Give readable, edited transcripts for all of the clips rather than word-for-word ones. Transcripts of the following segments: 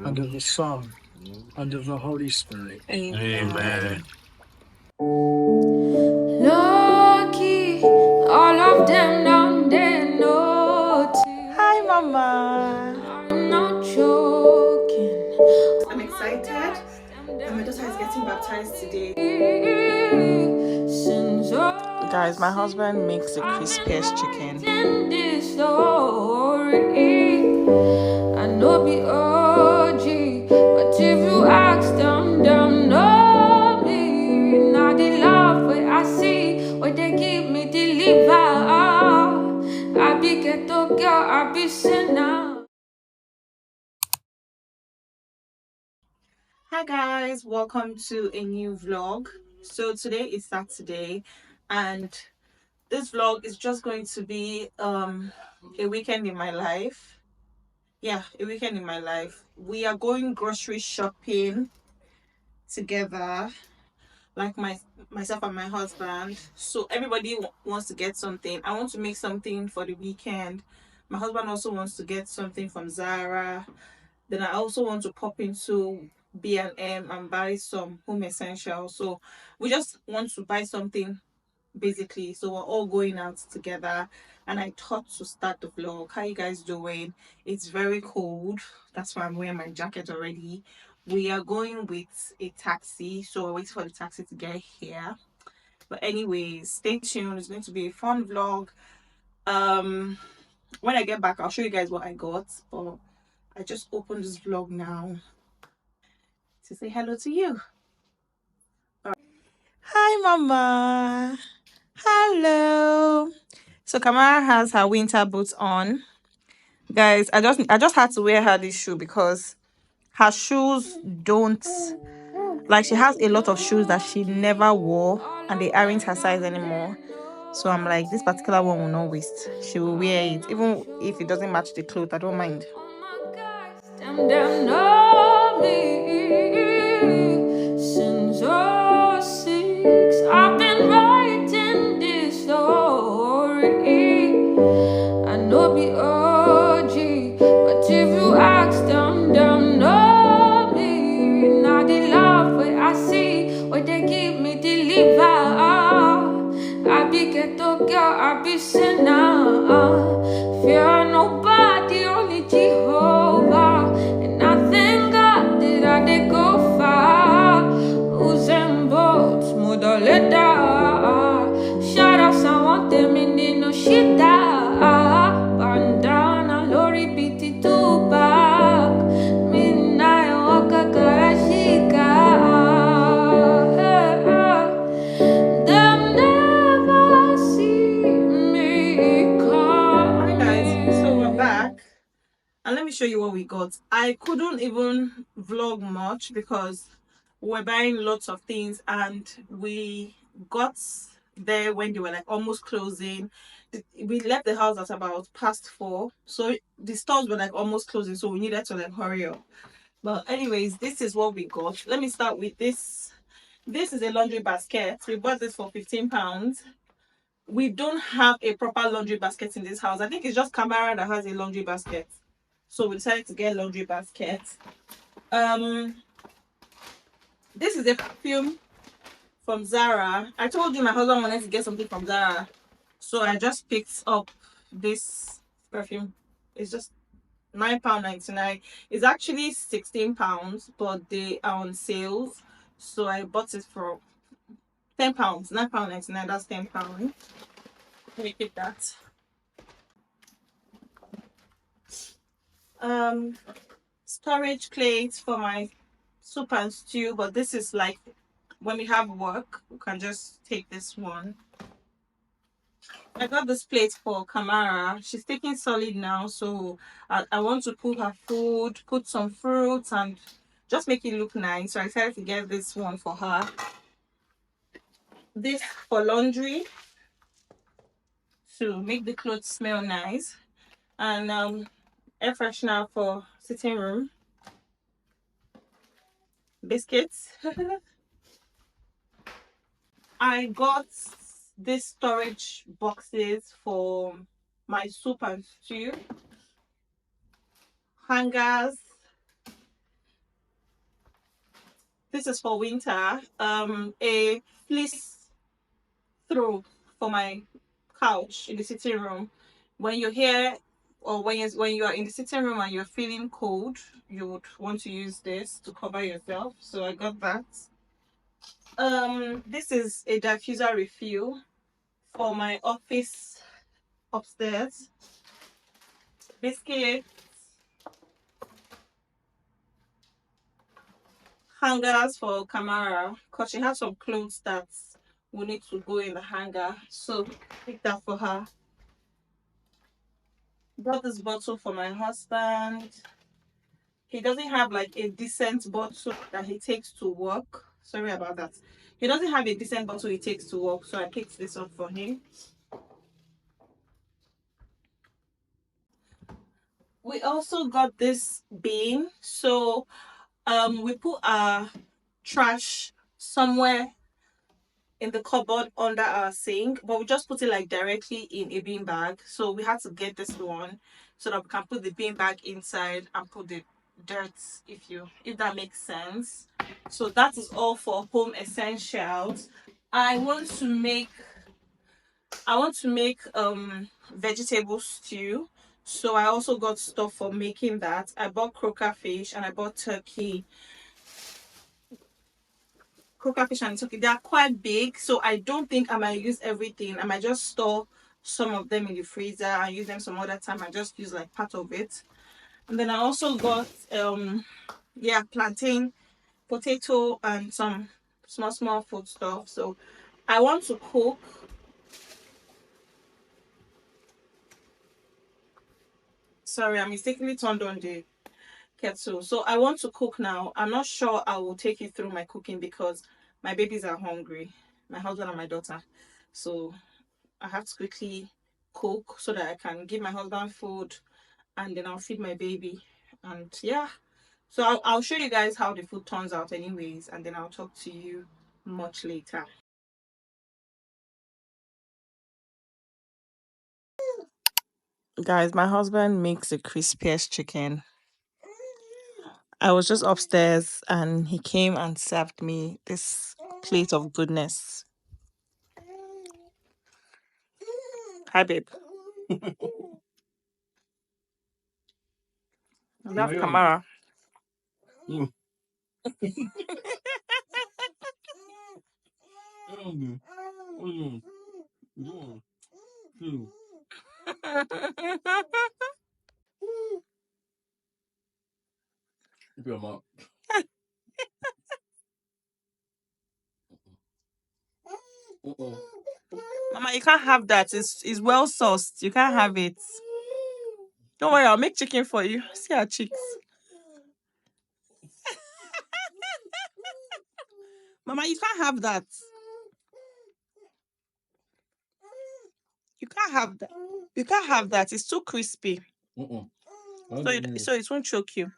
and of the Son, and of the Holy Spirit. Amen. Lucky, all of them down there know. Hi, Mama. I'm not joking. I'm excited. And my daughter is getting baptized today. Guys, my husband makes the crispiest chicken. I know be OG, but if you ask them, know me. Now the love where I see, where they give me deliver. I be ghetto girl, I be sinner. Hi guys, welcome to a new vlog. So today is Saturday and this vlog is just going to be a weekend in my life. Yeah, a weekend in my life. We are going grocery shopping together, like myself and my husband. So everybody wants to get something. I want to make something for the weekend. My husband also wants to get something from Zara. Then I also want to pop into B&M and buy some home essentials. So we just want to buy something basically. So we're all going out together. And I thought to start the vlog. How you guys doing? It's very cold. That's why I'm wearing my jacket already. We are going with a taxi. So we're waiting for the taxi to get here. But anyways, stay tuned. It's going to be a fun vlog. When I get back, I'll show you guys what I got. But I just opened this vlog now to say hello to you. Hi, Mama. Hello. So Kamara has her winter boots on. Guys, I just had to wear her this shoe because her shoes don't, like, she has a lot of shoes that she never wore and they aren't her size anymore. So I'm like, this particular one will not waste. She will wear it. Even if it doesn't match the clothes, I don't mind. Them know me since '06. I've been writing this story. I know be OG, but if you ask them know me. Now the love where I see, where they give me deliver. I be ghetto girl, I be sinner. Fear nobody, only Jehovah. And I thank God that I did go far. Who's in boats, mother letter. Shout out someone, them in the no shit. Bandana, lori piti tupac. Midnight waka karashika. Them never see me Hi guys, so we're coming. back and let me show you what we got. I couldn't even vlog much because we're buying lots of things and we got there when they were like almost closing. We left the house at about past 4, so the stores were like almost closing, so we needed to like hurry up. But anyways, this is what we got. Let me start with this. This is a laundry basket. We bought this for £15. We don't have a proper laundry basket in this house. I think it's just Camara that has a laundry basket, so we decided to get a laundry basket. This is a perfume from Zara. I told you my husband wanted to get something from Zara, so I just picked up this perfume. It's just £9.99. It's actually £16, but they are on sales, so I bought it for £10. £9.99. That's £10. Let me pick that. Storage plates for my soup and stew, but this is like when we have work, we can just take this one. I got this plate for Kamara. She's taking solid now, so I want to put her food, put some fruits, and just make it look nice. So I decided to get this one for her. This for laundry to make the clothes smell nice, and air freshener for sitting room. Biscuits. I got these storage boxes for my soup and stew. Hangers. This is for winter. A fleece throw for my couch in the sitting room. When you're here, or when you are in the sitting room and you're feeling cold, you would want to use this to cover yourself. So I got that. This is a diffuser refill for my office upstairs. Biscuit hangers for Kamara, because she has some clothes that will need to go in the hanger. So pick that for her. Got this bottle for my husband. He doesn't have like a decent bottle that he takes to work. Sorry about that. He doesn't have a decent bottle he takes to work, so I picked this up for him. We also got this bin. So we put our trash somewhere in the cupboard under our sink, but we just put it like directly in a bean bag. So we had to get this one so that we can put the bean bag inside and put the dirt, if that makes sense. So that is all for home essentials. I want to make vegetable stew. So I also got stuff for making that. I bought croaker fish and I bought turkey. Croaker fish and turkey, they are quite big, so I don't think I might use everything. I might just store some of them in the freezer and use them some other time. I just use like part of it. And then I also got plantain, potato, and some small food stuff. So I want to cook. Sorry, I mistakenly turned on the kettle. So I want to cook now. I'm not sure I will take you through my cooking because my babies are hungry, my husband and my daughter. So I have to quickly cook so that I can give my husband food and then I'll feed my baby. And yeah, so I'll show you guys how the food turns out, anyways, and then I'll talk to you much later. Guys, my husband makes the crispiest chicken. I was just upstairs and he came and served me this plate of goodness. Hi, babe. That's Kamara. Mm. Mama, you can't have that. It's well sauced. You can't have it. Don't worry, I'll make chicken for you. See our cheeks. Mama, you can't have that. You can't have that. You can't have that. It's too crispy. So it won't choke you.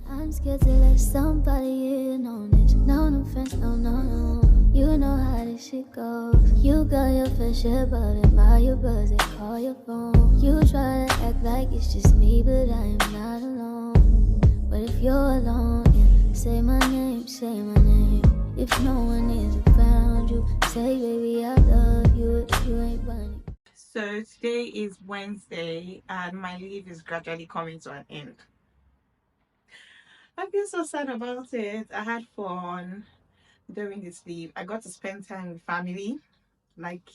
I'm scared to let somebody in on this. No, no offense, no, no, no. You know how this shit goes. You got your fair share, but admire your buzz and call your phone. You try to act like it's just me, but I am not alone. But if you're alone, yeah, say my name, say my name. If no one is around you, say baby I love you if you ain't running. So today is Wednesday and my leave is gradually coming to an end. I feel so sad about it. I had fun during this leave. I got to spend time with family. Like,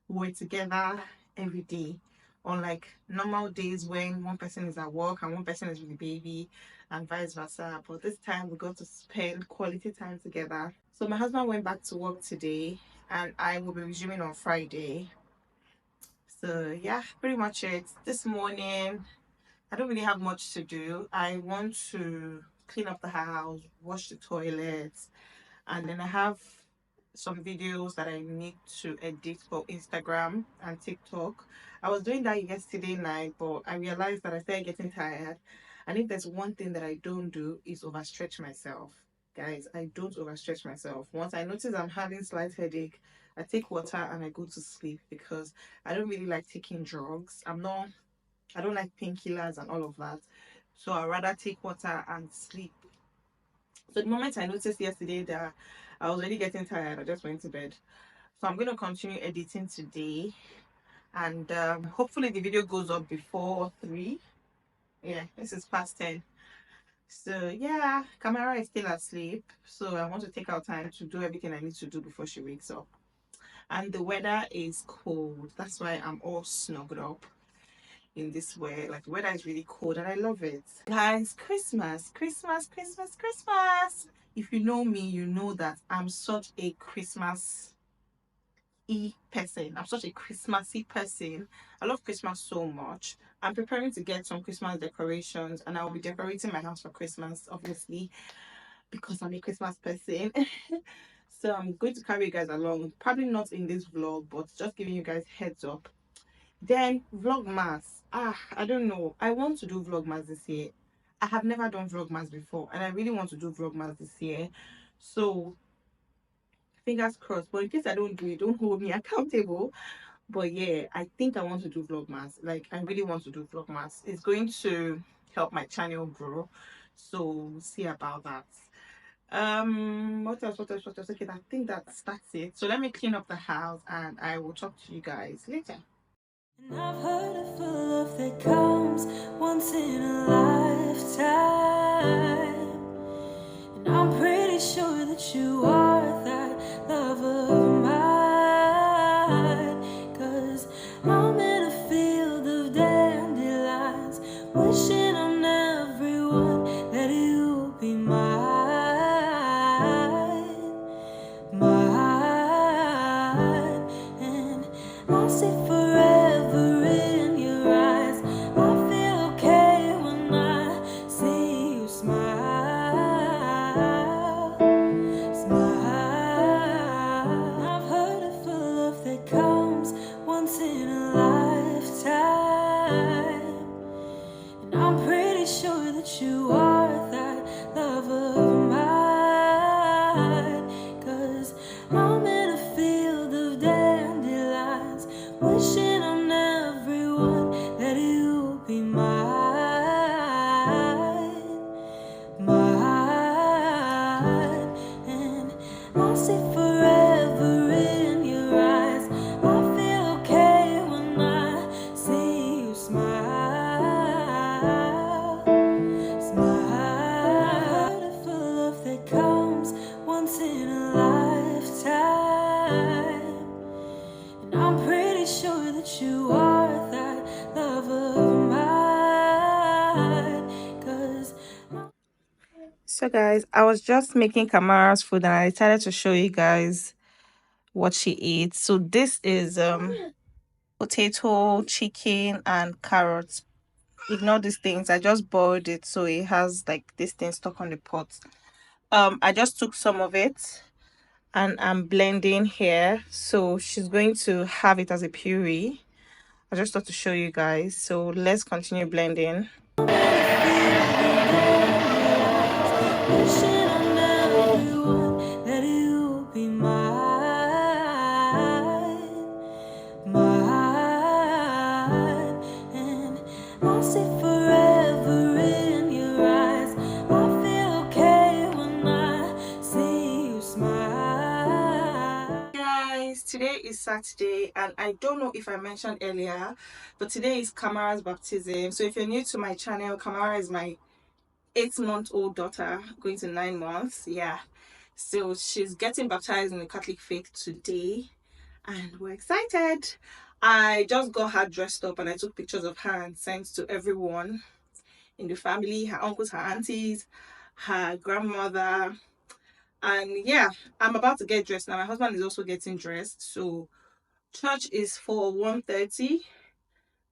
we were together every day. On like normal days when one person is at work and one person is with the baby and vice versa. But this time we got to spend quality time together. So my husband went back to work today and I will be resuming on Friday. So yeah, pretty much it. This morning I don't really have much to do. I want to clean up the house, wash the toilets, and then I have some videos that I need to edit for Instagram and TikTok. I was doing that yesterday night, but I realized that I started getting tired. And if there's one thing that I don't do is overstretch myself. Guys, I don't overstretch myself. Once I notice I'm having slight headache, I take water and I go to sleep because I don't really like taking drugs. I don't like painkillers and all of that. So I'd rather take water and sleep. So the moment I noticed yesterday that I was already getting tired, I just went to bed. So I'm going to continue editing today, and hopefully the video goes up before 3. Yeah, this is past 10. So yeah, Camara is still asleep. So I want to take out time to do everything I need to do before she wakes up. And the weather is cold. That's why I'm all snuggled up in this way. Like the weather is really cold and I love it. Guys, Christmas, Christmas, Christmas, Christmas. If you know me, you know that I'm such a Christmas person. I'm such a Christmassy person. I love Christmas so much. I'm preparing to get some Christmas decorations and I'll be decorating my house for Christmas, obviously, because I'm a Christmas person. So I'm going to carry you guys along. Probably not in this vlog, but just giving you guys heads up. Then Vlogmas. I don't know. I want to do Vlogmas this year. I have never done Vlogmas before, and I really want to do Vlogmas this year. So fingers crossed. But in case I don't do it, don't hold me accountable. But yeah, I think I want to do Vlogmas. Like I really want to do Vlogmas. It's going to help my channel grow. So we'll see about that. What else? Okay, I think that's it. So let me clean up the house and I will talk to you guys later. And I've heard of a love that comes once in a lifetime. And I'm pretty sure that you are that love of mine. 'Cause I'm in a field of dandelions, wishing on everyone that you'll be mine. And I see forever in your eyes. I feel okay when I see you smile. I've heard of a love that comes once in a lifetime. And I'm pretty sure that you are that love of mine. 'Cause I'm in a field of dandelions, wishing on everyone that you'll be mine. And I see forever in your eyes. I feel okay when I see you smile. I've heard of a love that comes once in a lifetime. And I'm pretty sure that you are that love of mine. 'Cause So guys, I was just making Kamara's food and I decided to show you guys what she eats. So this is potato, chicken, and carrots. Ignore these things. I just boiled it so it has like this thing stuck on the pot. I just took some of it and I'm blending here. So she's going to have it as a puree. I just thought to show you guys. So let's continue blending. wishing on everyone that you'll be mine. And I see forever in your eyes. I feel okay when I see you smile. Guys, today is Saturday and I don't know if I mentioned earlier, but today is Kamara's baptism. So if you're new to my channel, Kamara is my 8-month-old daughter going to 9 months. Yeah, so she's getting baptized in the Catholic faith today and we're excited. I just got her dressed up and I took pictures of her and sent to everyone in the family, her uncles, her aunties, her grandmother. And yeah, I'm about to get dressed now. My husband is also getting dressed. So church is for 1:30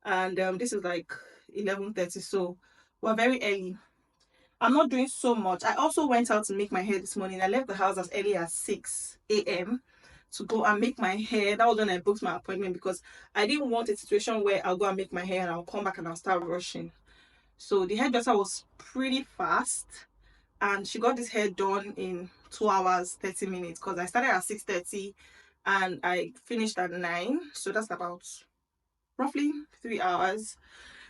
and this is like 11:30, so we're very early. I'm not doing so much. I also went out to make my hair this morning. I left the house as early as 6 a.m. to go and make my hair. That was when I booked my appointment because I didn't want a situation where I'll go and make my hair and I'll come back and I'll start rushing. So the hairdresser was pretty fast and she got this hair done in 2 hours 30 minutes because I started at 6:30 and I finished at 9. So that's about roughly 3 hours.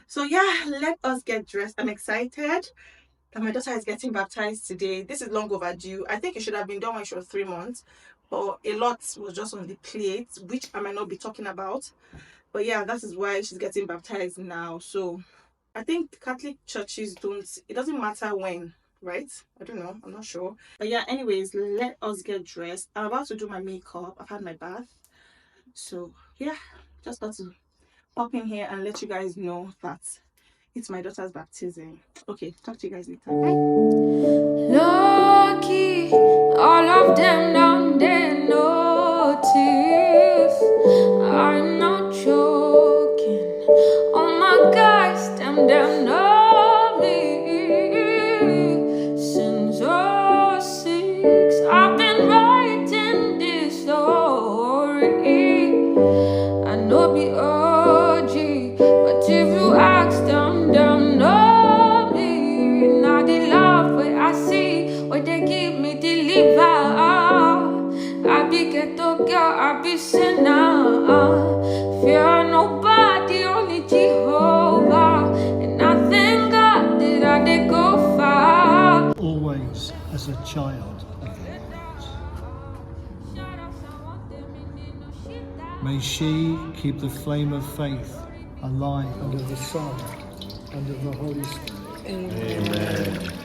So yeah, let us get dressed. I'm excited that my daughter is getting baptized today. This is long overdue. I think it should have been done when she was 3 months, but a lot was just on the plate, which I might not be talking about. But yeah, that is why she's getting baptized now. So I think Catholic churches don't, it doesn't matter when, right? I don't know, I'm not sure. But yeah, anyways, let us get dressed. I'm about to do my makeup. I've had my bath. So yeah, just got to pop in here and let you guys know that it's my daughter's baptism. Okay, talk to you guys later. Bye. Lucky, all of them down there notice. I'm not joking. Oh my gosh, them know me. Since '06, I've been writing this story. I know be OG, but if you ask them know me. Now the love where I see, where they give me deliver. I be ghetto girl, I be sinner. Fear nobody, only Jehovah. And I thank God that I did go far. Always as a child of the light. May she keep the flame of faith alive and of the Son, and of the Holy Spirit. Amen.